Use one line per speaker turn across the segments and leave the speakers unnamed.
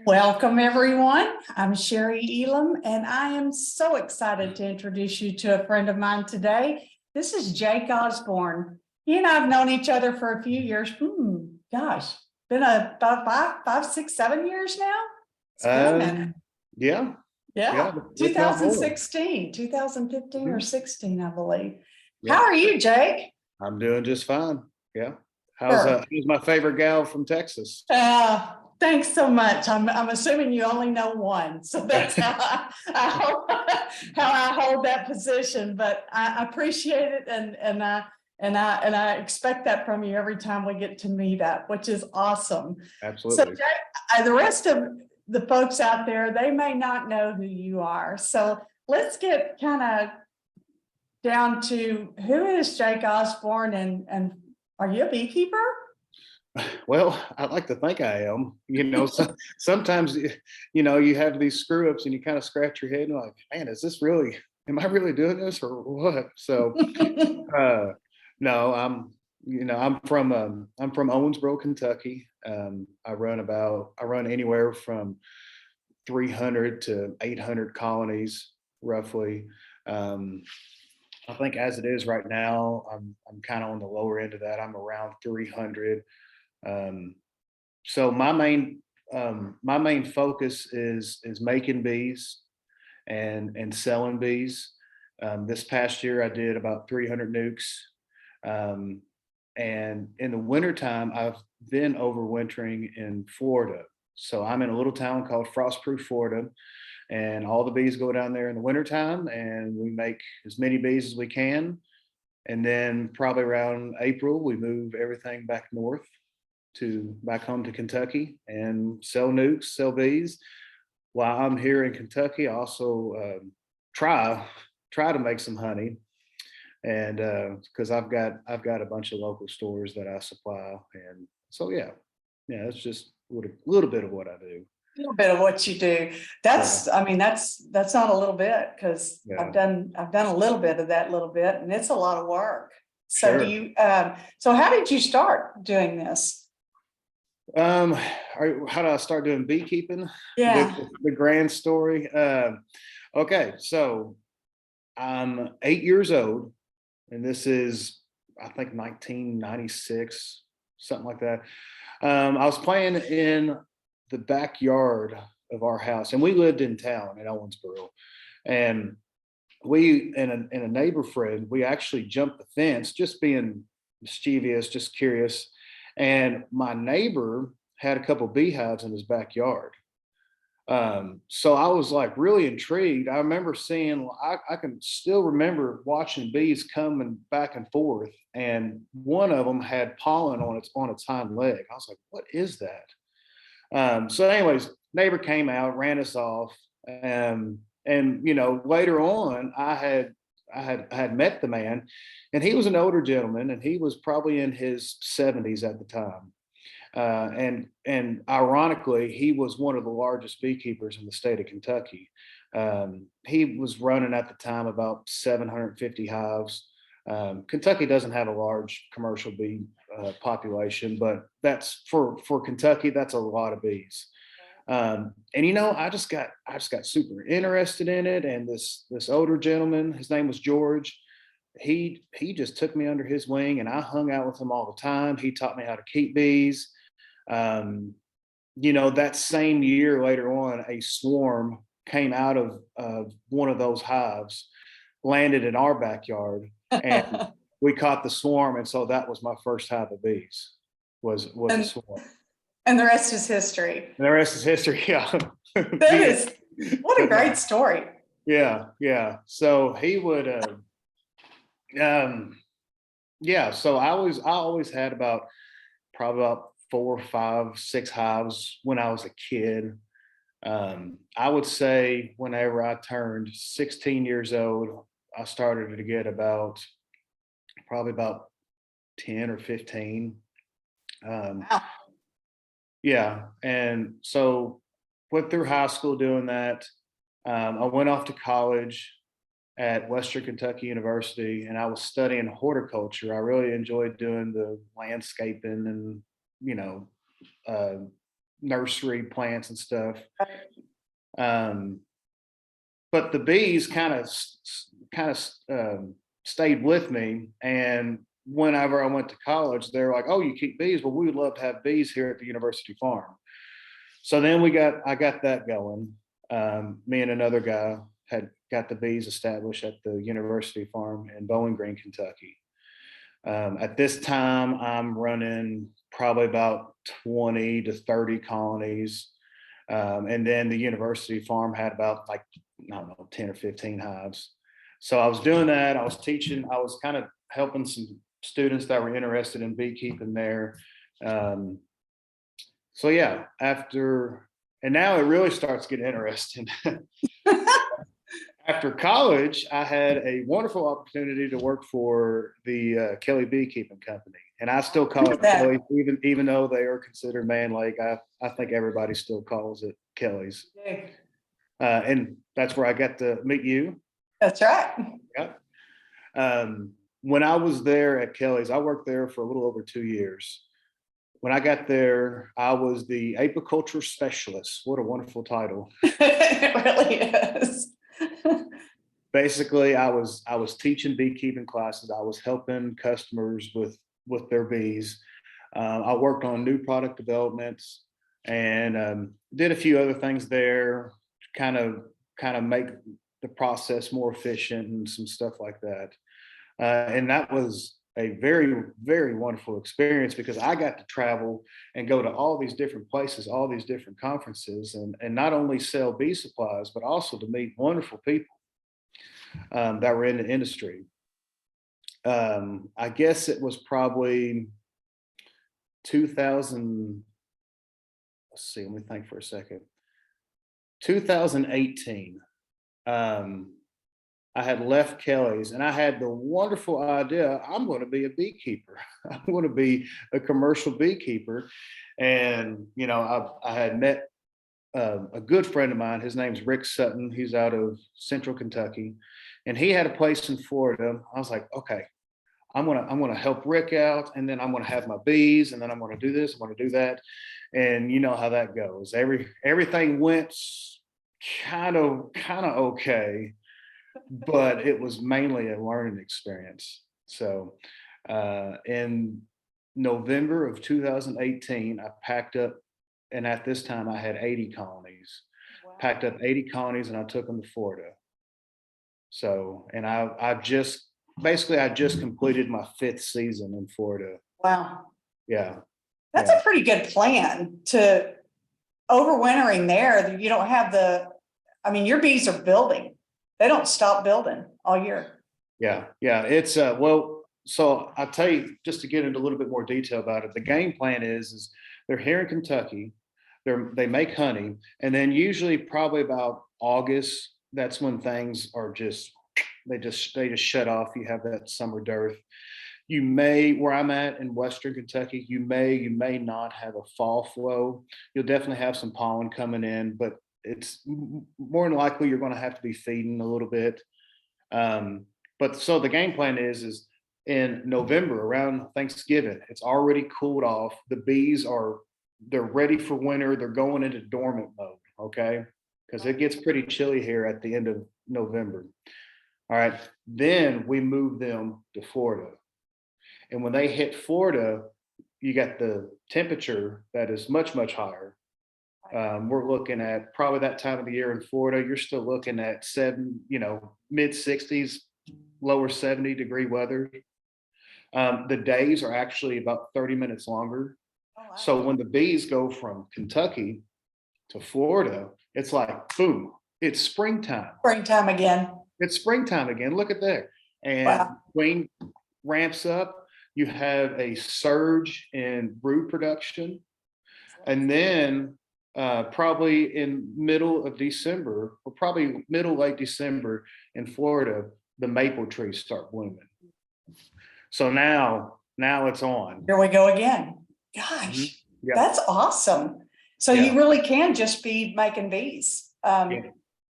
Welcome, everyone. I'm Chari Elam, and I am so excited to introduce you to a friend of mine today. This is Jake Osborne. He and I have known each other for a few years. Gosh, been about five, 6, 7 years now. It's been a minute.
Yeah,
Yeah,
if not more.
2015 or 16, I believe.
Yeah.
How are you, Jake?
I'm doing just fine. Yeah.
Sure.
Who's my favorite gal from Texas?
Thanks so much. I'm assuming you only know one, so that's how I hold that position. But I appreciate it, and I expect that from you every time we get to meet up, which is awesome.
Absolutely.
So Jake, the rest of the folks out there, they may not know who you are. So let's get kind of down to who is Jake Osborne, and are you a beekeeper?
Well, I like to think I am. Sometimes you have these screw ups and you kind of scratch your head and like, man, am I really doing this or what? So no, I'm from Owensboro, Kentucky. I run anywhere from 300 to 800 colonies roughly. I think as it is right now, I'm kind of on the lower end of that. I'm around 300. So my main focus is making bees and selling bees. This past year I did about 300 nukes. And in the wintertime, I've been overwintering in Florida. So I'm in a little town called Frostproof, Florida, and all the bees go down there in the wintertime and we make as many bees as we can. And then probably around April, we move everything back north back home to Kentucky and sell nukes, sell bees. While I'm here in Kentucky, I also try to make some honey, and because I've got a bunch of local stores that I supply, and so yeah, it's just a little bit of what I do.
A little bit of what you do. I mean, that's not a little bit, because I've done a little bit of that little bit, and it's a lot of work. So
Sure.
So how did you start doing this?
How do I start doing beekeeping?
Yeah.
The grand story. Okay, so I'm 8 years old, and this is, I think, 1996, something like that. I was playing in the backyard of our house, and we lived in town in Owensboro, and we and a neighbor friend, we actually jumped the fence, just being mischievous, just curious. And my neighbor had a couple beehives in his backyard. So I was like really intrigued. I remember seeing, I can still remember watching bees coming back and forth, and one of them had pollen on its hind leg. I was like, what is that? So anyways, neighbor came out, ran us off. And later on, I had met the man, and he was an older gentleman, and he was probably in his 70s at the time. And ironically, he was one of the largest beekeepers in the state of Kentucky. He was running at the time about 750 hives. Kentucky doesn't have a large commercial bee population, but that's for Kentucky, that's a lot of bees. And I just got super interested in it. And this older gentleman, his name was George. He just took me under his wing, and I hung out with him all the time. He taught me how to keep bees. That same year, later on, a swarm came out of one of those hives, landed in our backyard, and we caught the swarm. And so that was my first hive of bees, was a swarm.
And the rest is history.
And the rest is history. Yeah.
What a great story.
Yeah. So he would, so I always had probably about 4, 5, 6 hives when I was a kid. I would say whenever I turned 16 years old, I started to get probably about 10 or 15.
Wow.
Yeah. And so went through high school doing that. I went off to college at Western Kentucky University, and I was studying horticulture. I really enjoyed doing the landscaping and, nursery plants and stuff. But the bees kind of stayed with me. And whenever I went to college, they're like, "Oh, you keep bees? Well, we would love to have bees here at the university farm." So then I got that going. Me and another guy had got the bees established at the university farm in Bowling Green, Kentucky. At this time, I'm running probably about 20 to 30 colonies. And then the university farm had about like, I don't know, 10 or 15 hives. So I was doing that. I was teaching, I was kind of helping some students that were interested in beekeeping there. So yeah, and now it really starts getting interesting. After college, I had a wonderful opportunity to work for the Kelly Beekeeping Company, and I still call it Kelly, even though they are considered Man Lake. I think everybody still calls it Kelly's, and that's where I got to meet you.
That's right.
Yeah. When I was there at Kelly's, I worked there for a little over 2 years. When I got there, I was the apiculture specialist. What a wonderful title!
It really is.
Basically, I was teaching beekeeping classes. I was helping customers with their bees. I worked on new product developments and did a few other things there, kind of make the process more efficient and some stuff like that. And that was a very, very wonderful experience because I got to travel and go to all these different places, all these different conferences, and not only sell bee supplies, but also to meet wonderful people that were in the industry. I guess it was probably 2000. Let's see, let me think for a second. 2018. I had left Kelly's and I had the wonderful idea, I'm going to be a beekeeper. I'm going to be a commercial beekeeper. And, I had met a good friend of mine. His name's Rick Sutton. He's out of Central Kentucky, and he had a place in Florida. I was like, okay, I'm gonna help Rick out, and then I'm gonna have my bees, and then I'm gonna do this, I'm gonna do that, and you know how that goes. Everything went kind of okay, but it was mainly a learning experience. So in November of 2018, I packed up, and at this time I had 80 colonies.
Wow.
Packed up 80 colonies and I took them to Florida. So, and I just completed my 5th season in Florida.
Wow.
Yeah.
That's a pretty good plan to overwintering there. You don't have your bees are building. They don't stop building all year.
Yeah. It's well, so I'll tell you, just to get into a little bit more detail about it, the game plan is they're here in Kentucky. They make honey, and then usually probably about August, that's when things are they just shut off. You have that summer dearth. You may, where I'm at in Western Kentucky, you may not have a fall flow. You'll definitely have some pollen coming in, but it's more than likely you're going to have to be feeding a little bit. But so the game plan is in November around Thanksgiving, it's already cooled off. The bees they're ready for winter. They're going into dormant mode. Okay. Because it gets pretty chilly here at the end of November. All right. Then we move them to Florida. And when they hit Florida, you got the temperature that is much, much higher. We're looking at probably that time of the year in Florida, you're still looking at mid 60s, lower 70-degree weather. The days are actually about 30 minutes longer.
Oh, wow.
So when the bees go from Kentucky to Florida, it's like, boom, it's springtime.
Springtime again.
It's springtime again. Look at that. And queen ramps up. You have a surge in brood production. And then probably in middle of December, or probably late December in Florida, the maple trees start blooming. So now it's on.
Here we go again. Gosh, That's awesome. So you really can just be making bees,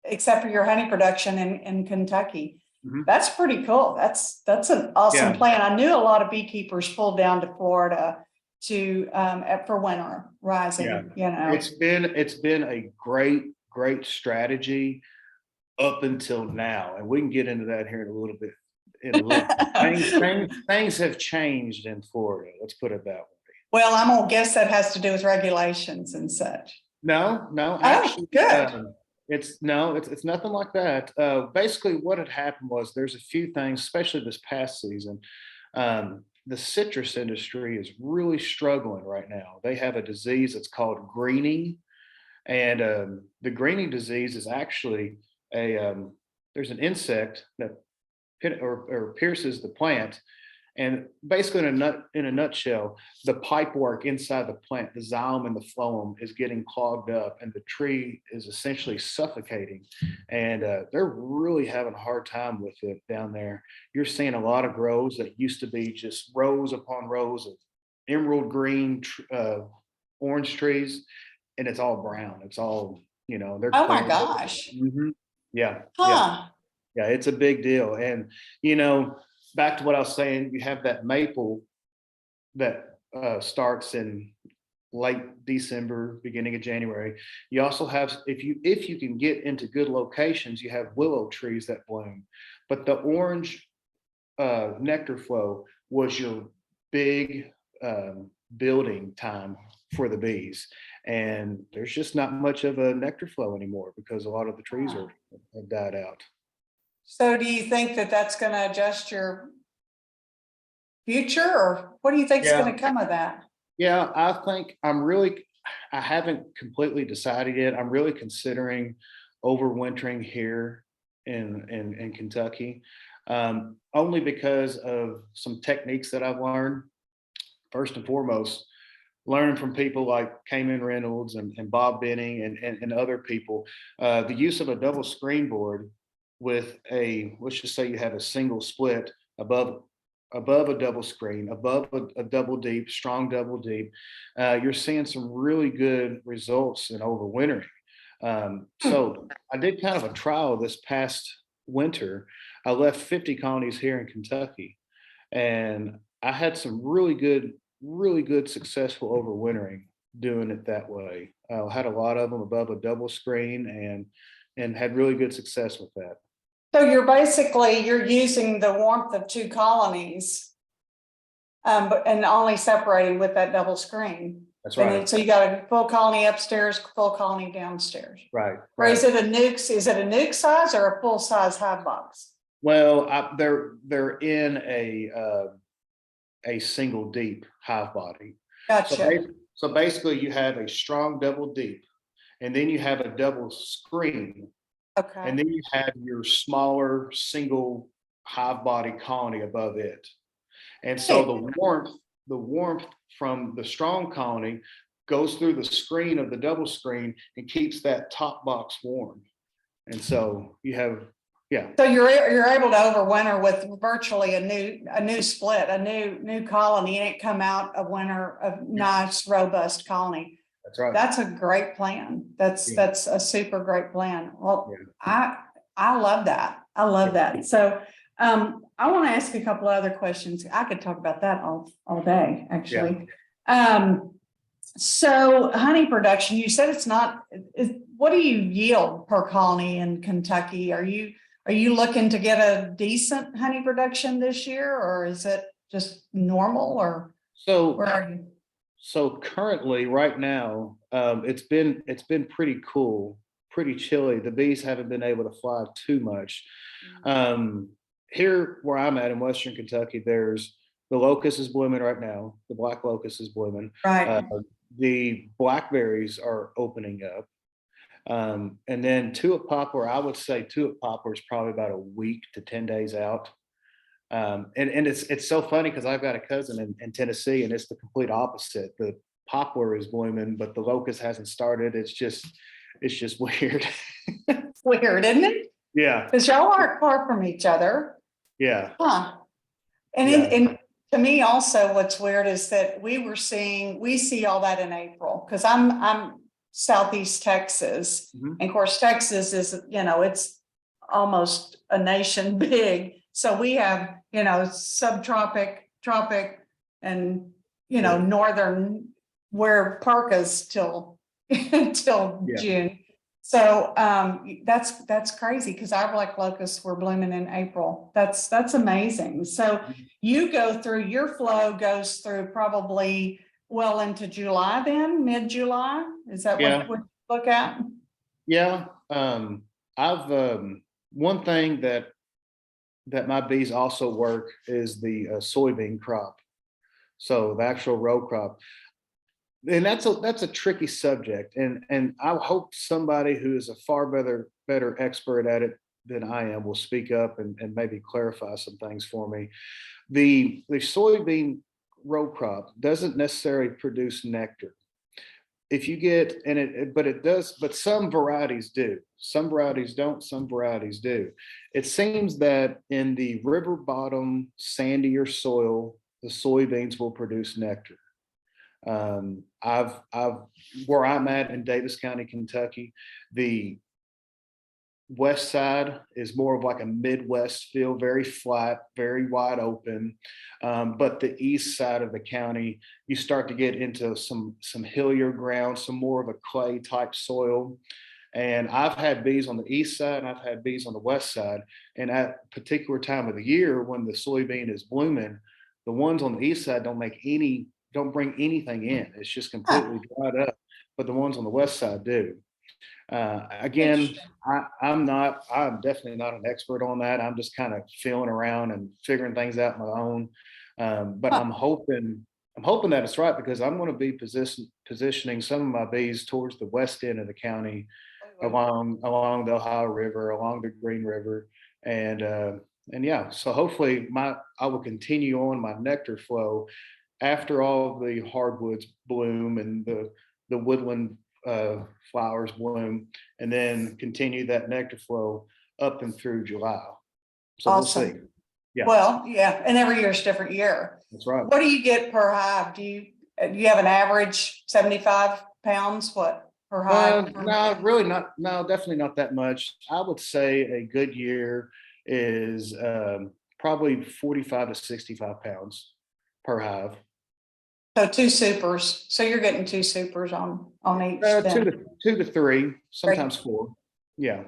except for your honey production in Kentucky. That's pretty cool. That's an awesome plan. I knew a lot of beekeepers pulled down to Florida for winter rising, you know.
It's been a great strategy up until now, and we can get into that here in a little bit. Things have changed in Florida. Let's put it that way.
Well, I'm gonna guess that has to do with regulations and such.
No,
Oh,
actually,
good.
it's nothing like that. Basically, what had happened was there's a few things, especially this past season. The citrus industry is really struggling right now. They have a disease that's called greening, and the greening disease is actually there's an insect that pierces the plant. And basically, in a nutshell, the pipe work inside the plant, the xylem and the phloem, is getting clogged up, and the tree is essentially suffocating. And they're really having a hard time with it down there. You're seeing a lot of grows that used to be just rows upon rows of emerald green, orange trees, and it's all brown. It's all, they're
Oh my
clearing it.
gosh.
Mhm. Yeah,
Huh.
yeah, it's a big deal. And back to what I was saying, you have that maple that starts in late December, beginning of January. You also have, if you can get into good locations, you have willow trees that bloom. But the orange nectar flow was your big building time for the bees. And there's just not much of a nectar flow anymore because a lot of the trees have died out.
So do you think that that's going to adjust your future, or what do you think is going to come of that?
Yeah, I think I haven't completely decided yet. I'm really considering overwintering here in Kentucky, only because of some techniques that I've learned. First and foremost, learning from people like Cayman Reynolds and Bob Benning and other people, the use of a double screen board with let's just say you have a single split above a double screen, above a double deep, strong double deep, you're seeing some really good results in overwintering. So I did kind of a trial this past winter. I left 50 colonies here in Kentucky, and I had some really good successful overwintering doing it that way. I had a lot of them above a double screen and had really good success with that.
So you're using the warmth of two colonies, and only separating with that double screen.
That's
And
right.
then, so you got a full colony upstairs, full colony downstairs.
Right.
Or is it a nuke? Is it a nuke size or a full size hive box?
Well, they're in a single deep hive body.
Gotcha.
So basically, you have a strong double deep, and then you have a double screen.
Okay.
And then you have your smaller single hive body colony above it. And so the warmth from the strong colony goes through the screen of the double screen and keeps that top box warm. And so you have, yeah.
So you're able to overwinter with virtually a new split, a new colony, and it come out a winter of nice, robust colony.
That's right.
That's a great plan. That's a super great plan. Well, I love that. I love that. So I want to ask a couple other questions. I could talk about that all day, actually. So honey production, you said it's not, what do you yield per colony in Kentucky? Are you looking to get a decent honey production this year, or is it just normal, or where are you?
So currently, right now, it's been pretty cool, pretty chilly. The bees haven't been able to fly too much. Here where I'm at in Western Kentucky, there's the locust is blooming right now. The black locust is blooming.
Right.
The blackberries are opening up. And then tulip poplar, I would say tulip poplar is probably about a week to 10 days out. And it's so funny because I've got a cousin in Tennessee, and it's the complete opposite. The poplar is blooming, but the locust hasn't started. It's just weird.
Weird, isn't it?
Yeah.
Because y'all aren't far from each other.
Yeah.
Huh. And to me also, what's weird is that we see all that in April, because I'm Southeast Texas.
Mm-hmm.
And of course, Texas is, it's almost a nation big. So we have, subtropic, tropic, and
Right.
northern, wear parkas till, till
Yeah.
June. So, that's crazy, because our black locusts were blooming in April. That's amazing. So you go through, your flow goes through probably well into July then, mid-July? Is that
Yeah.
what we look at?
Yeah. I've one thing that my bees also work is the soybean crop. So the actual row crop. And that's a tricky subject. And I hope somebody who is a far better expert at it than I am will speak up and maybe clarify some things for me. The soybean row crop doesn't necessarily produce nectar. If you get, and but it does, but some varieties do. Some varieties don't, some varieties do. It seems that in the river bottom sandier soil, the soybeans will produce nectar. I've where I'm at in Davis County, Kentucky, the west side is more of like a Midwest feel, very flat, very wide open. But the east side of the county, you start to get into some hillier ground, some more of a clay type soil. And I've had bees on the east side and I've had bees on the west side. And at a particular time of the year when the soybean is blooming, the ones on the east side don't bring anything in. It's just completely dried up. But the ones on the west side do. Again,
Interesting.
I'm definitely not an expert on that. I'm just kind of feeling around and figuring things out on my own. But
Huh.
I'm hoping that it's right because I'm going to be positioning some of my bees towards the west end of the county, along the Ohio River, along the Green River, and uh, and yeah. So hopefully, I will continue on my nectar flow after all the hardwoods bloom and the woodland flowers bloom, and then continue that nectar flow up and through July. So we'll see.
Awesome.
Yeah,
Well, yeah, and every year is different year.
that's right.
What do you get per hive? Do you have an average 75 pounds? What per hive?
No, really not. No, definitely not that much. I would say a good year is probably 45 to 65 pounds per hive.
So two supers. So you're getting two supers on each
Two
then.
to two to three,
Great.
sometimes four. Yeah.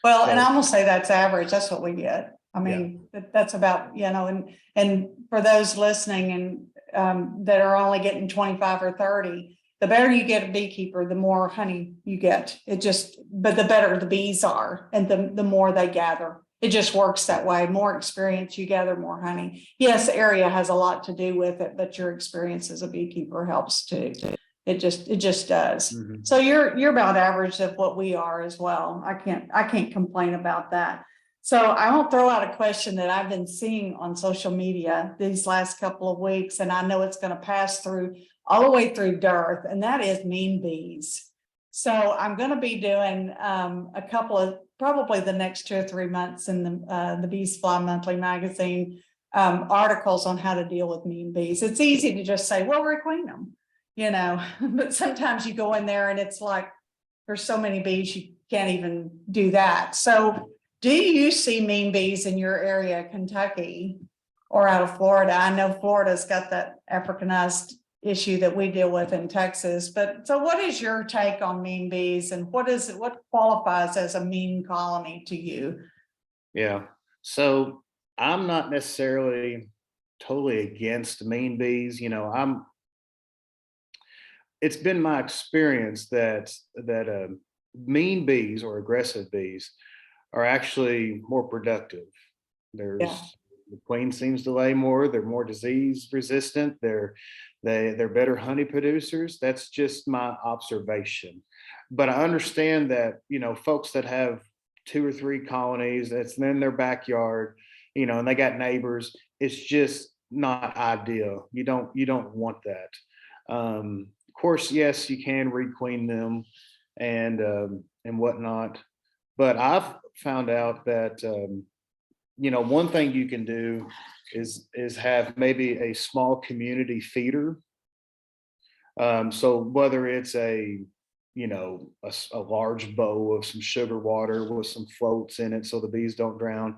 Well, and
So
I'm gonna say that's average. That's what we get. I
yeah,
mean, that's about, and for those listening and that are only getting 25 or 30, the better you get a beekeeper, the more honey you get. But the better the bees are and the more they gather. It just works that way. More experience you gather, more honey. Yes, area has a lot to do with it, but your experience as a beekeeper helps too. It just does.
mhm.
So you're about average of what we are as well. I can't complain about that. So I won't throw out a question that I've been seeing on social media these last couple of weeks, and I know it's going to pass through all the way through dearth, and that is mean bees. So I'm going to be doing a couple of, probably the next 2 or 3 months in the Bees Fly Monthly magazine, articles on how to deal with mean bees. It's easy to just say, well, requeen them, but sometimes you go in there and it's like, there's so many bees, you can't even do that. So do you see mean bees in your area, Kentucky or out of Florida? I know Florida's got that Africanized issue that we deal with in Texas, but so what is your take on mean bees and what qualifies as a mean colony to you?
Yeah. So I'm not necessarily totally against mean bees. It's been my experience that mean bees or aggressive bees are actually more productive.
Yeah,
There's the queen seems to lay more. They're more disease resistant. They're better honey producers. That's just my observation. But I understand that folks that have 2 or 3 colonies that's in their backyard, and they got neighbors. It's just not ideal. You don't want that. Of course, yes, you can requeen them and whatnot. But I've found out that one thing you can do is have maybe a small community feeder. So whether it's a large bowl of some sugar water with some floats in it so the bees don't drown,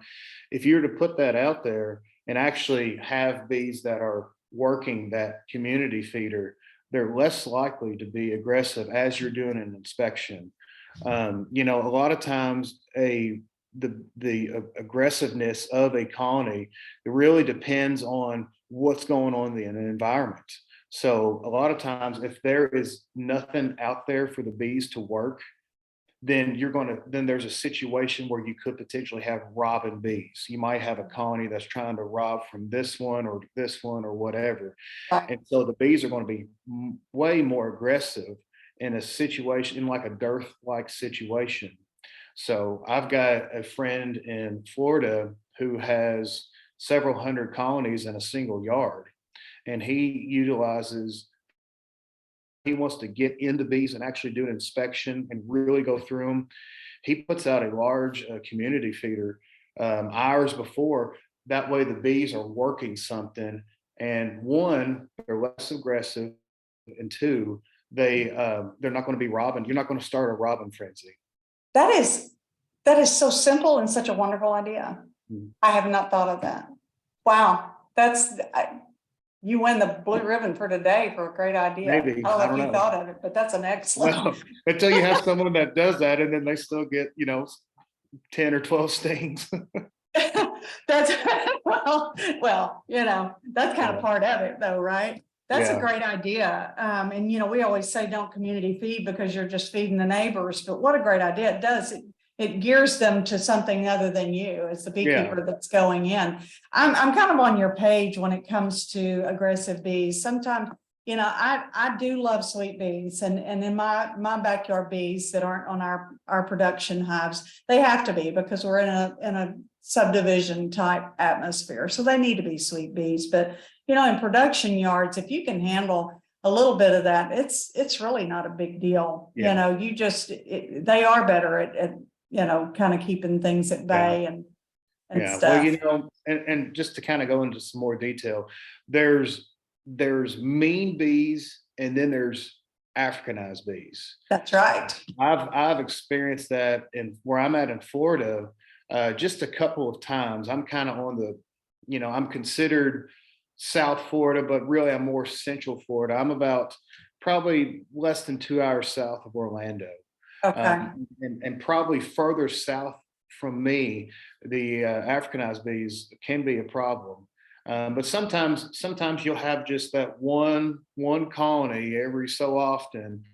if you were to put that out there and actually have bees that are working that community feeder, they're less likely to be aggressive as you're doing an inspection. You know, a lot of times the aggressiveness of a colony, it really depends on what's going on in the environment. So a lot of times, if there is nothing out there for the bees to work, then there's a situation where you could potentially have robbing bees. You might have a colony that's trying to rob from this one or whatever.
Right.
And so the bees are going to be way more aggressive in a situation, in like a dearth-like situation. So I've got a friend in Florida who has several hundred colonies in a single yard, and he wants to get into bees and actually do an inspection and really go through them. He puts out a large community feeder hours before. That way, the bees are working something, and one, they're less aggressive, and two, they're not going to be robbing. You're not going to start a robbing frenzy.
That is so simple and such a wonderful idea.
Mhm.
I have not thought of that. Wow, you win the blue ribbon for today for a great idea.
Maybe,
I
I
don't know
don't
if you
know.
thought of it, but that's an excellent.
Well, until you have someone that does that, and then they still get 10 or 12 stings.
That's well, that's kind
Yeah.
of part of it though, right? That's a
Yeah.
great idea. And we always say don't community feed because you're just feeding the neighbors, but what a great idea. It gears them to something other than you as the beekeeper that's going in. I'm kind of on your page when it comes to aggressive bees. Sometimes, I do love sweet bees, and in my backyard bees that aren't on our production hives, they have to be because we're in a subdivision type atmosphere. So they need to be sweet bees. But in production yards, if you can handle a little bit of that, it's really not a big deal.
Yeah.
They are better at kind of keeping things at bay and
Yeah.
stuff.
Well, and just to kind of go into some more detail, there's mean bees, and then there's Africanized bees.
That's right.
I've experienced that in where I'm at in Florida, just a couple of times. I'm kind of I'm considered South Florida, but really I'm more Central Florida. I'm about probably less than 2 hours south of Orlando.
Okay.
And probably further south from me, the Africanized bees can be a problem. But sometimes you'll have just that one colony every so often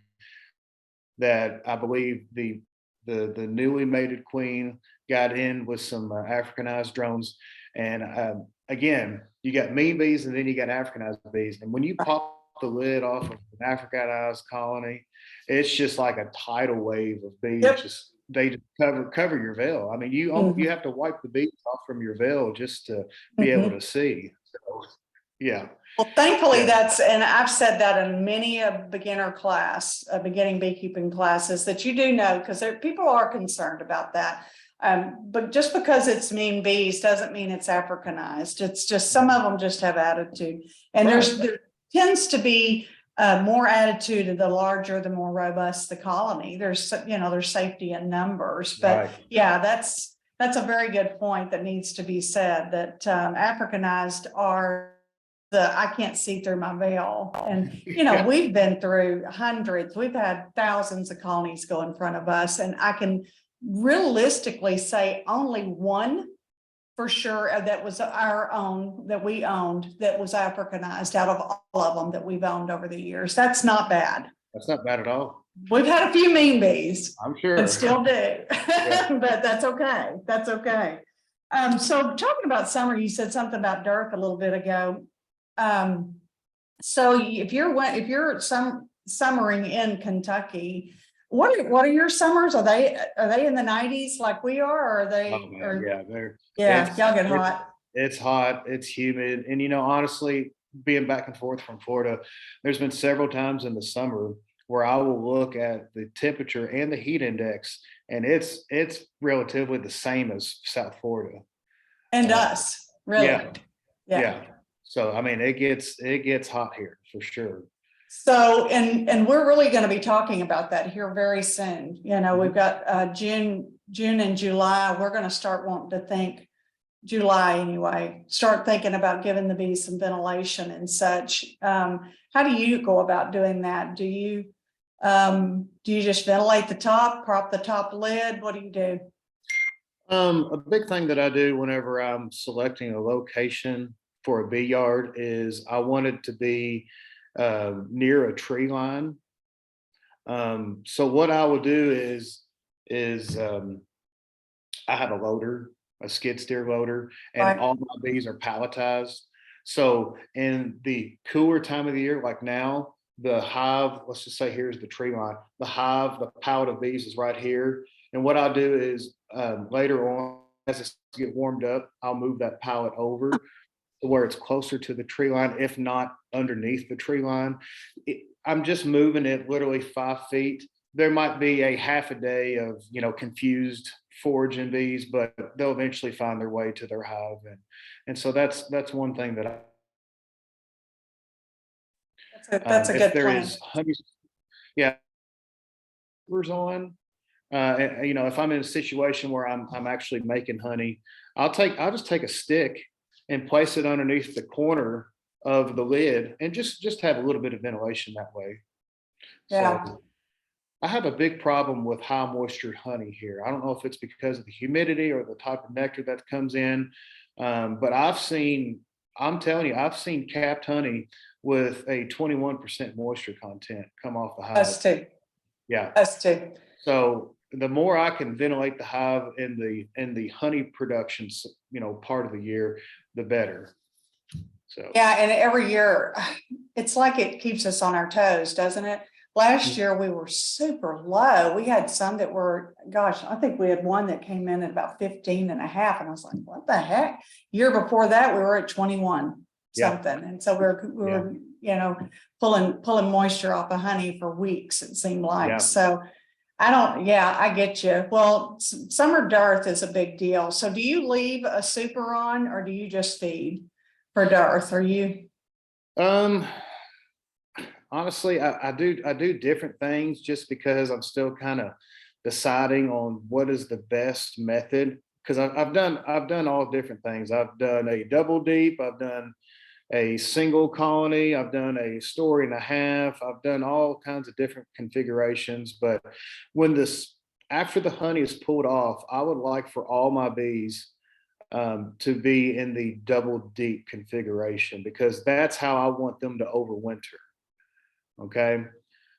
that I believe the newly mated queen got in with some Africanized drones. And again, you got mean bees and then you got Africanized bees. And when you pop the lid off of an Africanized colony, it's just like a tidal wave of bees.
Yep.
They just cover your veil. I mean, you have to wipe the bees off from your veil just to be able to see. So, yeah.
Well, thankfully
Yeah.
and I've said that in many a beginner class, beginning beekeeping classes, that you do know, because people are concerned about that. But just because it's mean bees doesn't mean it's Africanized. It's just some of them just have attitude, and
Right.
there tends to be more attitude the larger, the more robust the colony. There's safety in numbers, but
Right.
yeah, that's a very good point that needs to be said, that Africanized are I can't see through my veil. And,
Yeah.
we've been through hundreds, we've had thousands of colonies go in front of us. And I can realistically say only one for sure that was our own, that we owned, that was Africanized out of all of them that we've owned over the years. That's not bad.
That's not bad at all.
We've had a few mean bees.
I'm sure.
And still do.
Yeah.
But that's okay. That's okay. So talking about summer, you said something about dearth a little bit ago. So if you're summering in Kentucky, what are your summers? Are they in the 90s like we are, or are they?
Oh, man,
Y'all get hot.
It's hot, it's humid, and honestly, being back and forth from Florida, there's been several times in the summer where I will look at the temperature and the heat index, and it's relatively the same as South Florida.
And us, really.
Yeah. So I mean, it gets hot here for sure.
So, and we're really going to be talking about that here very soon. We've got June and July. We're going to start wanting to think July anyway, start thinking about giving the bees some ventilation and such. How do you go about doing that? Do you just ventilate the top, prop the top lid? What do you do?
A big thing that I do whenever I'm selecting a location for a bee yard is I want it to be near a tree line. So what I will do is I have a loader, a skid steer loader, and
Right.
all my bees are palletized. So in the cooler time of the year, like now, the hive, let's just say here's the tree line, the hive, the pallet of bees is right here. And what I'll do is later on, as it get warmed up, I'll move that pallet over to where it's closer to the tree line, if not underneath the tree line. I'm just moving it literally 5 feet. There might be a half a day of, confused foraging bees, but they'll eventually find their way to their hive. And so that's one thing that
That's a
if
good
there
plan.
is honey, yeah, on, if I'm in a situation where I'm actually making honey, I'll just take a stick and place it underneath the corner of the lid and just have a little bit of ventilation that way.
Yeah.
So I have a big problem with high moisture honey here. I don't know if it's because of the humidity or the type of nectar that comes in, but I'm telling you, I've seen capped honey with a 21% moisture content come off the hive.
Us too.
Yeah.
Us too.
So the more I can ventilate the hive in the honey production, part of the year, the better. So
Yeah, and every year, it's like it keeps us on our toes, doesn't it? Last year, we were super low. We had some that were, gosh, I think we had one that came in at about 15 and a half. And I was like, what the heck? Year before that, we were at 21
yeah,
something. And so we
yeah,
were, pulling moisture off of honey for weeks, it seemed like.
yeah.
So I get you. Well, summer dearth is a big deal. So do you leave a super on or do you just feed for dearth? Are you?
Um, Honestly, I do different things just because I'm still kind of deciding on what is the best method. Because I've done all different things. I've done a double deep. I've done a single colony. I've done a story and a half. I've done all kinds of different configurations. But when this after the honey is pulled off, I would like for all my bees to be in the double deep configuration because that's how I want them to overwinter. Okay.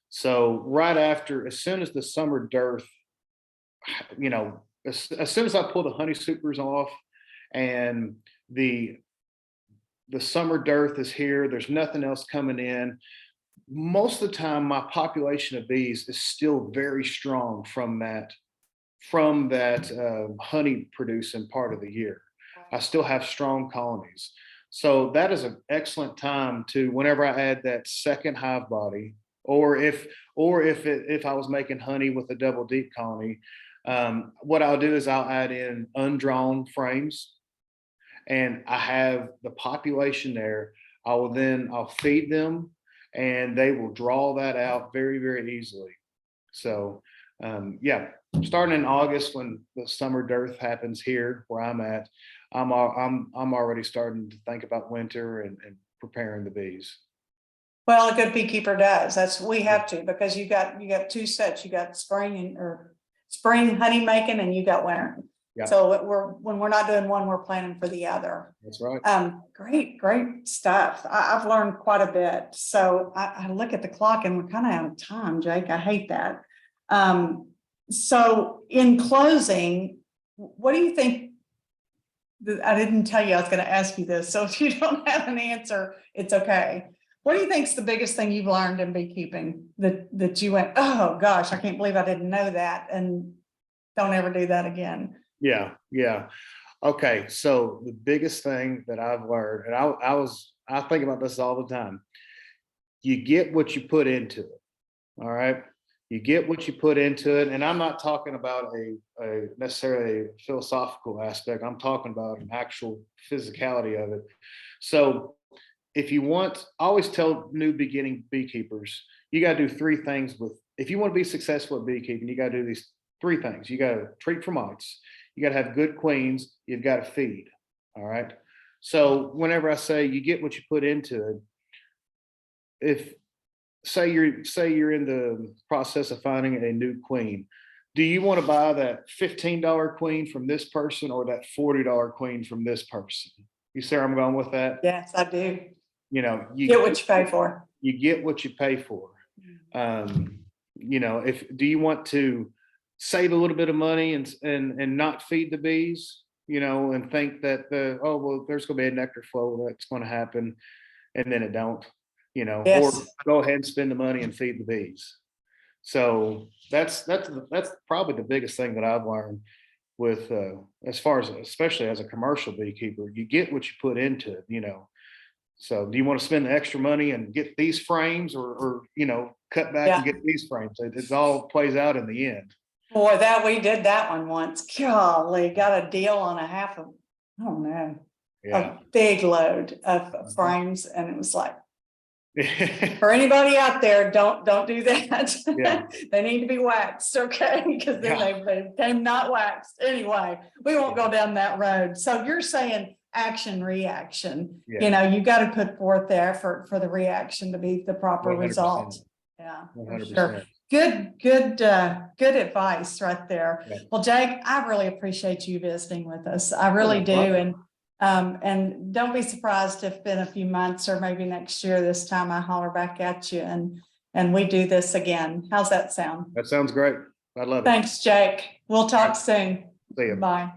So right after, as soon as the summer dearth, as soon as I pull the honey supers off and the the summer dearth is here, there's nothing else coming in. Most of the time, my population of bees is still very strong from that honey producing part of the year. I still have strong colonies. So that is an excellent time to whenever I add that second hive body, or if I was making honey with a double deep colony, what I'll do is I'll add in undrawn frames, and I have the population there. I'll feed them, and they will draw that out very very easily. So yeah, starting in August when the summer dearth happens here where I'm at, I'm already starting to think about winter and preparing the bees.
Well, a good beekeeper does. We have to, because you got two sets. You got or spring honey making and you got winter.
Yeah,
So when we're not doing one, we're planning for the other.
that's right.
Great stuff. I've learned quite a bit. So I look at the clock and we're kind of out of time, Jake. I hate that. So in closing, what do you think? I didn't tell you I was going to ask you this. So if you don't have an answer, it's okay. What do you think is the biggest thing you've learned in beekeeping that you went, oh gosh, I can't believe I didn't know that, and don't ever do that again?
Yeah. Okay, so the biggest thing that I've learned, and I think about this all the time. You get what you put into it. All right. You get what you put into it. And I'm not talking about a necessarily philosophical aspect. I'm talking about an actual physicality of it. So if you want, I always tell new beginning beekeepers, you got to do three things if you want to be successful at beekeeping, you got to do these three things. You got to treat for mites. You got to have good queens. You've got to feed. All right. So whenever I say you get what you put into it, if say you're in the process of finding a new queen, do you want to buy that $15 queen from this person or that $40 queen from this person? You see where I'm going with that?
Yes, I do.
You know,
Get what you pay for.
you get what you pay for. You know, if do you want to save a little bit of money and not feed the bees, you know, and think that oh well, there's going to be a nectar flow that's going to happen, and then it don't, you know, or
Yes.
go ahead and spend the money and feed the bees. So that's probably the biggest thing that I've learned with as far as especially as a commercial beekeeper, you get what you put into it, you know. So do you want to spend the extra money and get these frames or you know, cut back and
Yeah.
get these frames? It all plays out in the end.
Boy, that we did that one once. Golly, got a deal on a half of, I don't know,
Yeah.
a big load of frames, and it was like, for anybody out there, don't do that.
Yeah.
They need to be waxed, okay? Because then they came not waxed. Anyway, we won't go down that road. So you're saying action, reaction.
Yeah.
You know, you got to put forth the effort for the reaction to be the proper
100%.
result. Yeah, for
100%.
sure. Good advice right there.
Yeah.
Well, Jake, I really appreciate you visiting with us. I really do. And don't be surprised if in a few months or maybe next year, this time I holler back at you and we do this again. How's that sound?
That sounds great. I love it.
Thanks, Jake. We'll talk soon.
See you.
Bye.